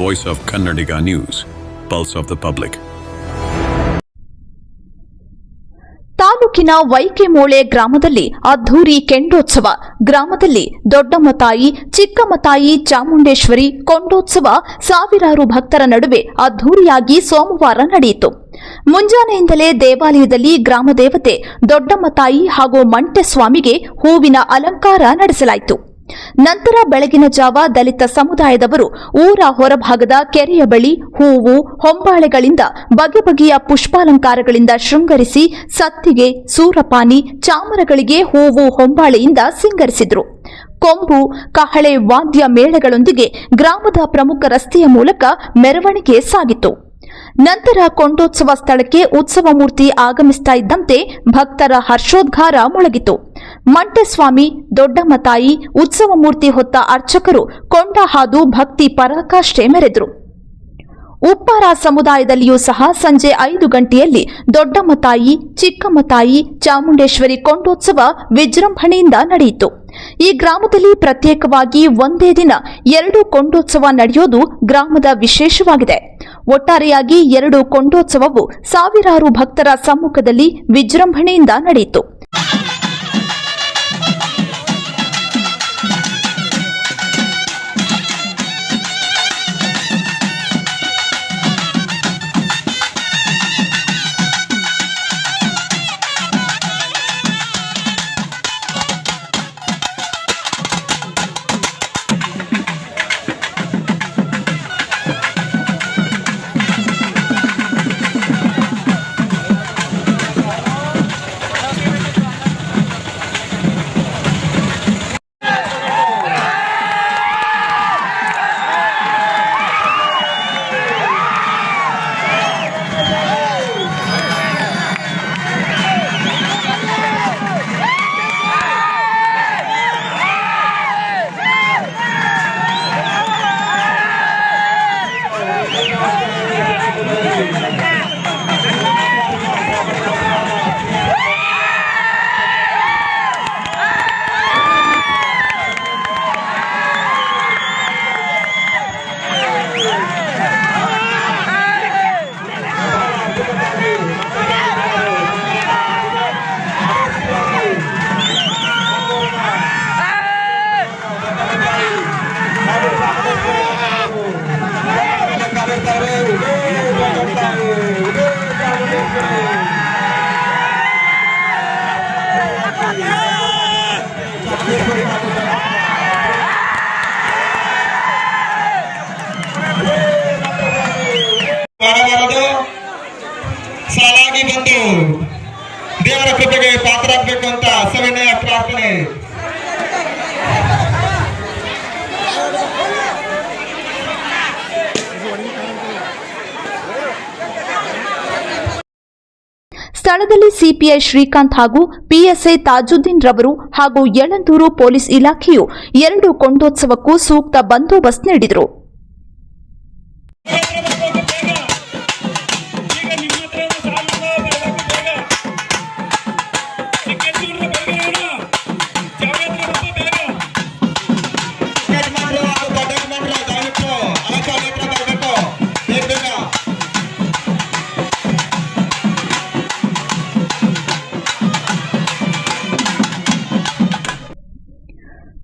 voice of Kannadiga News, Pulse of the Public. ತಾಲೂಕಿನ ವೈಕೆಮೂಳೆ ಗ್ರಾಮದಲ್ಲಿ ಅದ್ಧೂರಿ ಕೆಂಡೋತ್ಸವ. ಗ್ರಾಮದಲ್ಲಿ ದೊಡ್ಡಮತಾಯಿ, ಚಿಕ್ಕಮತಾಯಿ ಚಾಮುಂಡೇಶ್ವರಿ ಕೊಂಡೋತ್ಸವ ಸಾವಿರಾರು ಭಕ್ತರ ನಡುವೆ ಅದ್ಧೂರಿಯಾಗಿ ಸೋಮವಾರ ನಡೆಯಿತು. ಮುಂಜಾನೆಯಿಂದಲೇ ದೇವಾಲಯದಲ್ಲಿ ಗ್ರಾಮ ದೇವತೆ ದೊಡ್ಡಮತಾಯಿ ಹಾಗೂ ಮಂಟೆಸ್ವಾಮಿಗೆ ಹೂವಿನ ಅಲಂಕಾರ ನಡೆಸಲಾಯಿತು. ನಂತರ ಬೆಳಗಿನ ಜಾವ ದಲಿತ ಸಮುದಾಯದವರು ಊರ ಹೊರಭಾಗದ ಕೆರೆಯ ಬಳಿ ಹೂವು, ಹೊಂಬಾಳೆಗಳಿಂದ ಬಗೆ ಬಗೆಯ ಪುಷ್ಪಾಲಂಕಾರಗಳಿಂದ ಶೃಂಗರಿಸಿ ಸತ್ತಿಗೆ, ಸೂರಪಾನಿ, ಚಾಮರಗಳಿಗೆ ಹೂವು ಹೊಂಬಾಳೆಯಿಂದ ಸಿಂಗರಿಸಿದ್ರು. ಕೊಂಬು, ಕಹಳೆ, ವಾದ್ಯ ಮೇಳಗಳೊಂದಿಗೆ ಗ್ರಾಮದ ಪ್ರಮುಖ ರಸ್ತೆಯ ಮೂಲಕ ಮೆರವಣಿಗೆ ಸಾಗಿತು. ನಂತರ ಕೊಂಡೋತ್ಸವ ಸ್ಥಳಕ್ಕೆ ಉತ್ಸವ ಮೂರ್ತಿ ಆಗಮಿಸ್ತಾ ಇದ್ದಂತೆ ಭಕ್ತರ ಹರ್ಷೋದ್ಗಾರ ಮೊಳಗಿತು. ಮಂಟೆಸ್ವಾಮಿ, ದೊಡ್ಡಮತಾಯಿ, ಉತ್ಸವ ಮೂರ್ತಿ ಹೊತ್ತ ಅರ್ಚಕರು ಕೊಂಡ ಹಾದು ಭಕ್ತಿ ಪರಾಕಾಷ್ಠೆ ಮೆರೆದರು. ಉಪ್ಪಾರ ಸಮುದಾಯದಲ್ಲಿಯೂ ಸಹ ಸಂಜೆ 5 ಗಂಟೆಯಲ್ಲಿ ದೊಡ್ಡಮತಾಯಿ, ಚಿಕ್ಕಮತಾಯಿ ಚಾಮುಂಡೇಶ್ವರಿ ಕೊಂಡೋತ್ಸವ ವಿಜೃಂಭಣೆಯಿಂದ ನಡೆಯಿತು. ಈ ಗ್ರಾಮದಲ್ಲಿ ಪ್ರತ್ಯೇಕವಾಗಿ ಒಂದೇ ದಿನ 2 ಕೊಂಡೋತ್ಸವ ನಡೆಯೋದು ಗ್ರಾಮದ ವಿಶೇಷವಾಗಿದೆ. ಒಟ್ಟಾರೆಯಾಗಿ 2 ಕೊಂಡೋತ್ಸವವು ಸಾವಿರಾರು ಭಕ್ತರ ಸಮ್ಮುಖದಲ್ಲಿ ವಿಜೃಂಭಣೆಯಿಂದ ನಡೆಯಿತು. ಸಾಲಾಗಿ ಬಂದು ದೇವರ ಕೃಪೆಗೆ ಪಾತ್ರರಾಗಬೇಕು ಅಂತ ಸವಿನಯ ಪ್ರಾರ್ಥನೆ. ಸ್ಥಳದಲ್ಲಿ ಸಿಪಿಐ ಶ್ರೀಕಾಂತ್ ಹಾಗೂ ಪಿಎಸ್ಐ ತಾಜುದ್ದೀನ್ ರವರು ಹಾಗೂ ಯಳಂದೂರು ಪೊಲೀಸ್ ಇಲಾಖೆಯು 2 ಕೊಂಡೋತ್ಸವಕ್ಕೂ ಸೂಕ್ತ ಬಂದೋಬಸ್ತ್ ನೀಡಿದರು.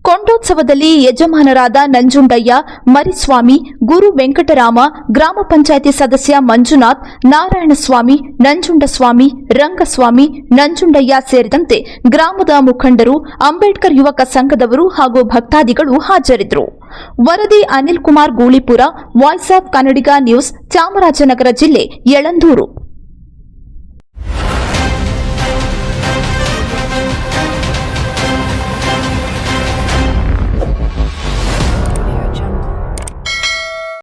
ಕೊಂಡೋತ್ಸವದಲ್ಲಿ ಯಜಮಾನರಾದ ನಂಜುಂಡಯ್ಯ, ಮರಿಸ್ವಾಮಿ, ಗುರು ವೆಂಕಟರಾಮ, ಗ್ರಾಮ ಪಂಚಾಯಿತಿ ಸದಸ್ಯ ಮಂಜುನಾಥ್, ನಾರಾಯಣಸ್ವಾಮಿ, ನಂಜುಂಡಸ್ವಾಮಿ, ರಂಗಸ್ವಾಮಿ, ನಂಜುಂಡಯ್ಯ ಸೇರಿದಂತೆ ಗ್ರಾಮದ ಮುಖಂಡರು, ಅಂಬೇಡ್ಕರ್ ಯುವಕ ಸಂಘದವರು ಹಾಗೂ ಭಕ್ತಾದಿಗಳು ಹಾಜರಿದ್ದರು. ವರದಿ Anil Kumar Gulipura, voice of Kannadiga news, Chamarajanagar ಜಿಲ್ಲೆ, ಯಳಂದೂರು.